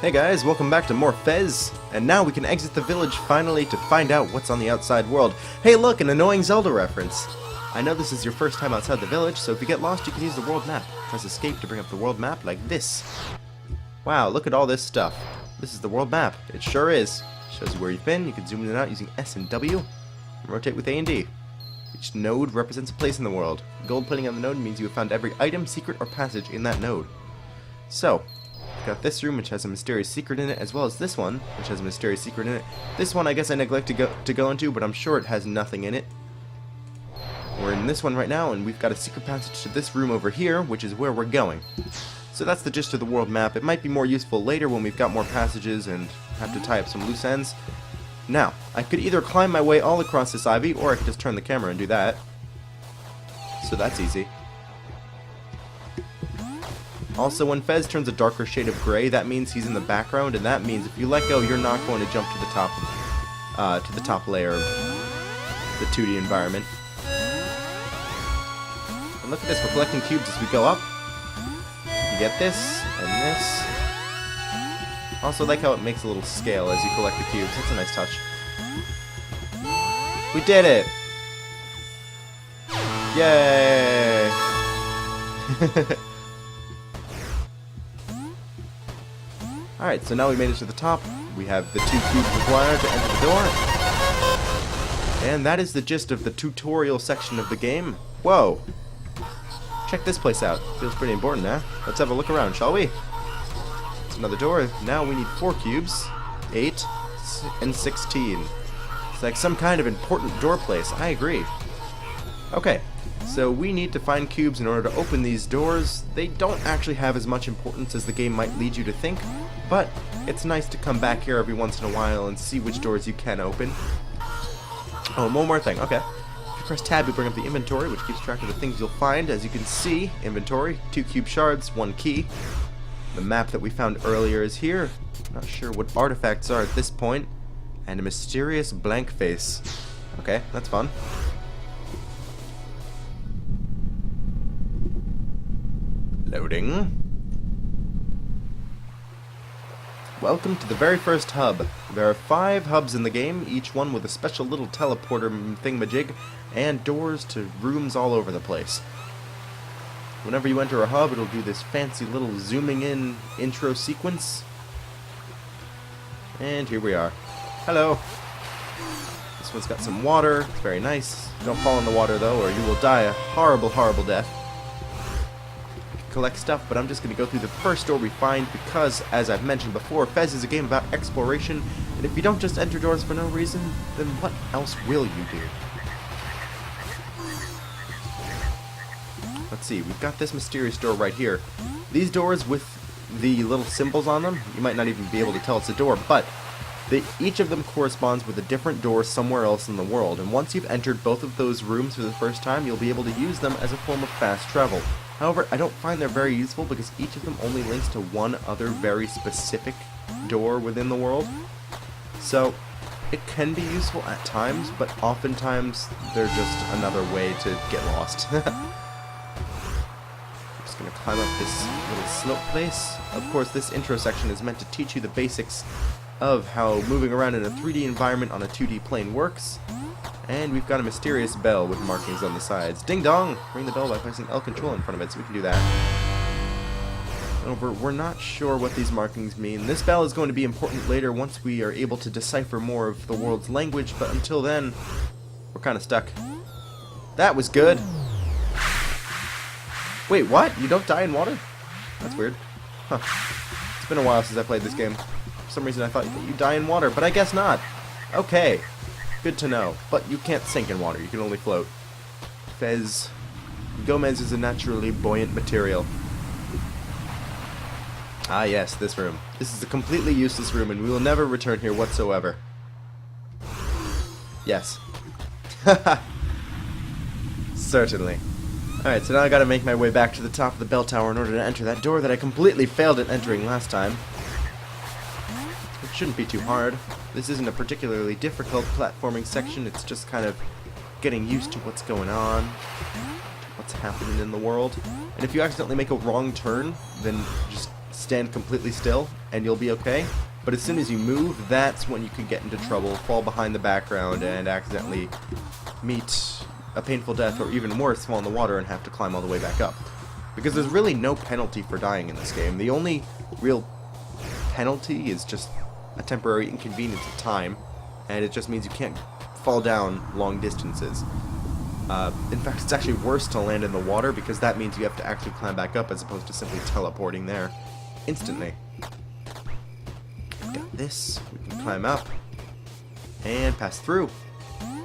Hey guys, welcome back to more Fez, and now we can exit the village finally to find out what's on the outside world. Hey look, an annoying Zelda reference! I know this is your first time outside the village, so if you get lost you can use the world map. Press escape to bring up the world map like this. Wow, look at all this stuff. This is the world map. It sure is. Shows you where you've been, you can zoom in and out using S and W, and rotate with A and D. Each node represents a place in the world. Gold plating on the node means you have found every item, secret, or passage in that node. So, got this room, which has a mysterious secret in it, as well as this one, which has a mysterious secret in it. This one I guess I neglect to go into, but I'm sure it has nothing in it. We're in this one right now, and we've got a secret passage to this room over here, which is where we're going. So that's the gist of the world map. It might be more useful later when we've got more passages and have to tie up some loose ends. Now, I could either climb my way all across this ivy, or I could just turn the camera and do that. So that's easy. Also, when Fez turns a darker shade of gray, that means he's in the background, and that means if you let go, you're not going to jump to the top layer of the 2D environment. And look at this, we're collecting cubes as we go up. You get this, and this. Also, I like how it makes a little scale as you collect the cubes. That's a nice touch. We did it! Yay! Alright, so now we made it to the top. We have the 2 cubes required to enter the door. And that is the gist of the tutorial section of the game. Whoa! Check this place out. Feels pretty important, huh? Let's have a look around, shall we? It's another door. Now we need 4 cubes. 8 and 16. It's like some kind of important door place. I agree. Okay. So we need to find cubes in order to open these doors. They don't actually have as much importance as the game might lead you to think, but it's nice to come back here every once in a while and see which doors you can open. Oh, one more thing. Okay. If you press tab, you bring up the inventory, which keeps track of the things you'll find. As you can see, inventory, 2 cube shards, 1 key. The map that we found earlier is here. Not sure what artifacts are at this point. And a mysterious blank face. Okay, that's fun. Loading. Welcome to the very first hub. There are 5 hubs in the game, each one with a special little teleporter thingamajig, and doors to rooms all over the place. Whenever you enter a hub, it'll do this fancy little zooming in intro sequence. And here we are. Hello. This one's got some water. It's very nice. Don't fall in the water though, or you will die a horrible, horrible death. Collect stuff, but I'm just going to go through the first door we find because, as I've mentioned before, Fez is a game about exploration, and if you don't just enter doors for no reason, then what else will you do? Let's see, we've got this mysterious door right here. These doors with the little symbols on them, you might not even be able to tell it's a door, but each of them corresponds with a different door somewhere else in the world, and once you've entered both of those rooms for the first time, you'll be able to use them as a form of fast travel. However, I don't find they're very useful because each of them only links to one other very specific door within the world. So, it can be useful at times, but oftentimes they're just another way to get lost. I'm just going to climb up this little slope place. Of course, this intro section is meant to teach you the basics of how moving around in a 3D environment on a 2D plane works. And we've got a mysterious bell with markings on the sides. Ding dong! Ring the bell by pressing L control in front of it, so we can do that. However, we're not sure what these markings mean. This bell is going to be important later once we are able to decipher more of the world's language, but until then, we're kind of stuck. That was good! Wait, what? You don't die in water? That's weird. Huh. It's been a while since I played this game. For some reason I thought you die in water, but I guess not. Okay. Good to know. But you can't sink in water, you can only float. Fez. Gomez is a naturally buoyant material. Ah yes, this room. This is a completely useless room and we will never return here whatsoever. Yes. Certainly. Alright, so now I gotta make my way back to the top of the bell tower in order to enter that door that I completely failed at entering last time. It shouldn't be too hard. This isn't a particularly difficult platforming section, it's just kind of getting used to what's going on, what's happening in the world. And if you accidentally make a wrong turn, then just stand completely still and you'll be okay. But as soon as you move, that's when you can get into trouble, fall behind the background, and accidentally meet a painful death, or even worse, fall in the water and have to climb all the way back up. Because there's really no penalty for dying in this game. The only real penalty is just a temporary inconvenience of time, and it just means you can't fall down long distances. In fact, it's actually worse to land in the water, because that means you have to actually climb back up as opposed to simply teleporting there instantly. Got this. We can climb up and pass through.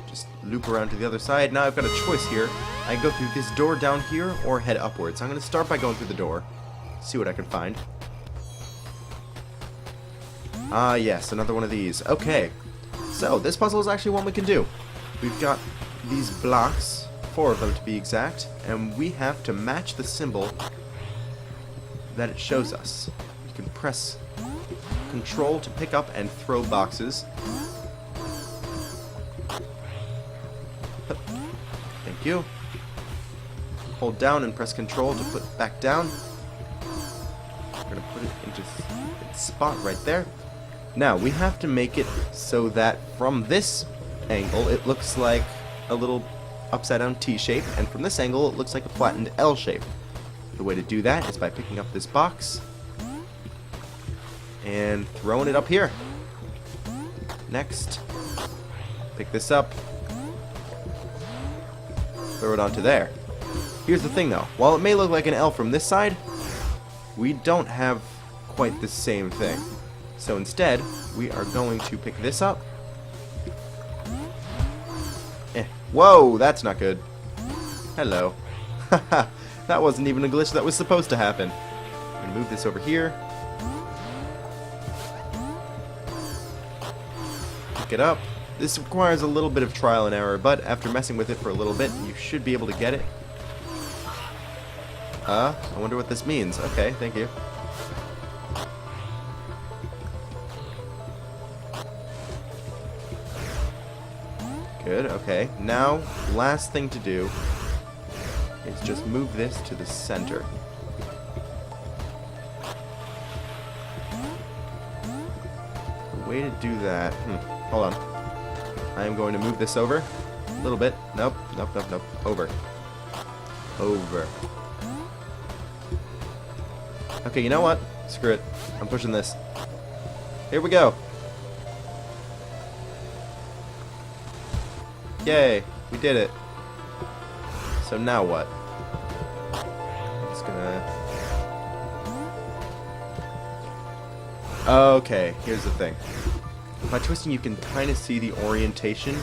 Just loop around to the other side. Now I've got a choice here. I can go through this door down here or head upwards. I'm going to start by going through the door. See what I can find. Ah, yes, another one of these. Okay, so this puzzle is actually one we can do. We've got these blocks, 4 of them to be exact, and we have to match the symbol that it shows us. You can press Control to pick up and throw boxes. Thank you. Hold down and press Control to put it back down. We're going to put it into its spot right there. Now, we have to make it so that from this angle, it looks like a little upside-down T shape, and from this angle, it looks like a flattened L shape. The way to do that is by picking up this box and throwing it up here. Next, pick this up, throw it onto there. Here's the thing, though. While it may look like an L from this side, we don't have quite the same thing. So instead, we are going to pick this up. Whoa, that's not good. Hello. Haha, that wasn't even a glitch that was supposed to happen. I'm going to move this over here. Pick it up. This requires a little bit of trial and error, but after messing with it for a little bit, you should be able to get it. I wonder what this means. Okay, thank you. Good, okay. Now, last thing to do is just move this to the center. The way to do that... hold on. I am going to move this over a little bit. Nope, nope, nope, nope. Over. Over. Okay, you know what? Screw it. I'm pushing this. Here we go. Yay, we did it. So now what? I'm just gonna... Okay, here's the thing. By twisting, you can kind of see the orientation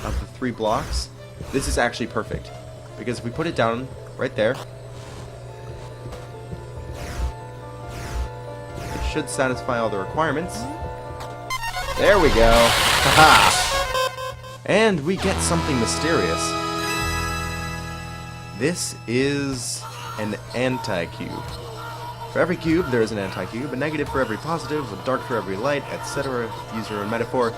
of the 3 blocks. This is actually perfect, because if we put it down right there, it should satisfy all the requirements. There we go. Haha! And we get something mysterious. This is an anti-cube. For every cube, there is an anti-cube, a negative for every positive, a dark for every light, etc. Use your own metaphor.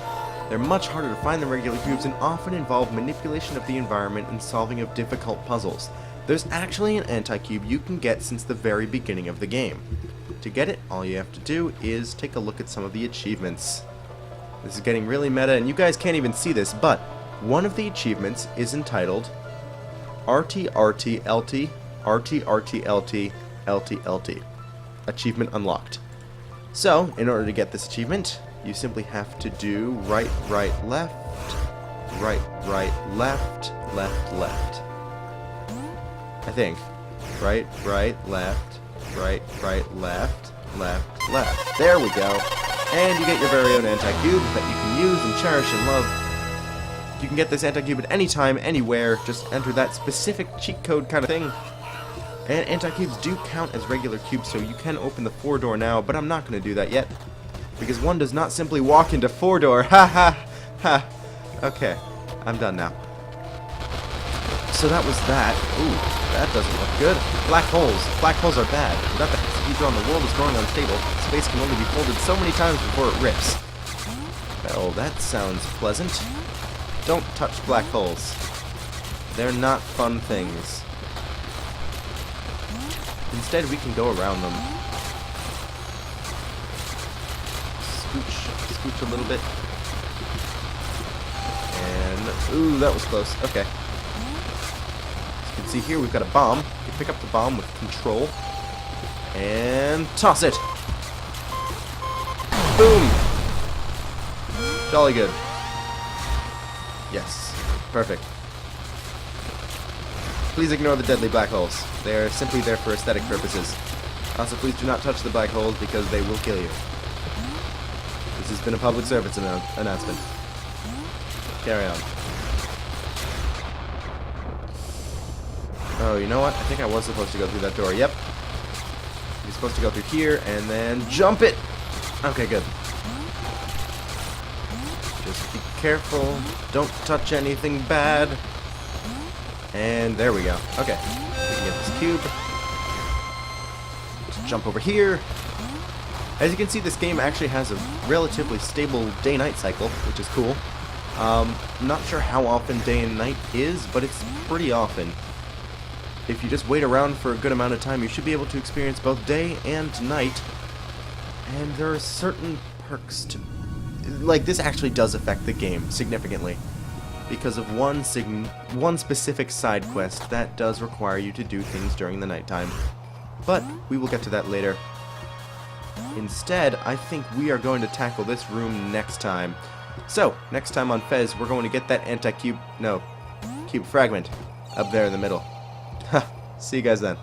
They're much harder to find than regular cubes and often involve manipulation of the environment and solving of difficult puzzles. There's actually an anti-cube you can get since the very beginning of the game. To get it, all you have to do is take a look at some of the achievements. This is getting really meta, and you guys can't even see this, but one of the achievements is entitled RT-RT-LT, RT-RT-LT, LT-LT. Achievement unlocked. So, in order to get this achievement, you simply have to do right, right, left, right, right, left, left, left. I think. Right, right, left, right, right, left, left, left. There we go. And you get your very own anti-cube that you can use and cherish and love. You can get this anti-cube at any time, anywhere. Just enter that specific cheat code kind of thing. And anti-cubes do count as regular cubes, so you can open the 4-door now, but I'm not going to do that yet. Because one does not simply walk into 4-door. Ha ha ha. Okay, I'm done now. So that was that. Ooh, that doesn't look good. Black holes. Black holes are bad. Without the hexahedron, the world is growing unstable. Space can only be folded so many times before it rips. Well, that sounds pleasant. Don't touch black holes. They're not fun things. Instead, we can go around them. scooch a little bit. And, ooh, that was close. Okay. As you can see here, we've got a bomb. You pick up the bomb with control. And toss it. Boom. Jolly good. Yes. Perfect. Please ignore the deadly black holes. They are simply there for aesthetic purposes. Also, please do not touch the black holes because they will kill you. This has been a public service announcement. Carry on. Oh, you know what? I think I was supposed to go through that door. Yep. You're supposed to go through here and then jump it! Okay, good. Just be careful. Don't touch anything bad. And there we go. Okay. We can get this cube. Just jump over here. As you can see, this game actually has a relatively stable day-night cycle, which is cool. Not sure how often day and night is, but it's pretty often. If you just wait around for a good amount of time, you should be able to experience both day and night. And there are certain perks to... Like, this actually does affect the game significantly. Because of one specific side quest that does require you to do things during the nighttime. But we will get to that later. Instead, I think we are going to tackle this room next time. So, next time on Fez, we're going to get that cube fragment up there in the middle. See you guys then.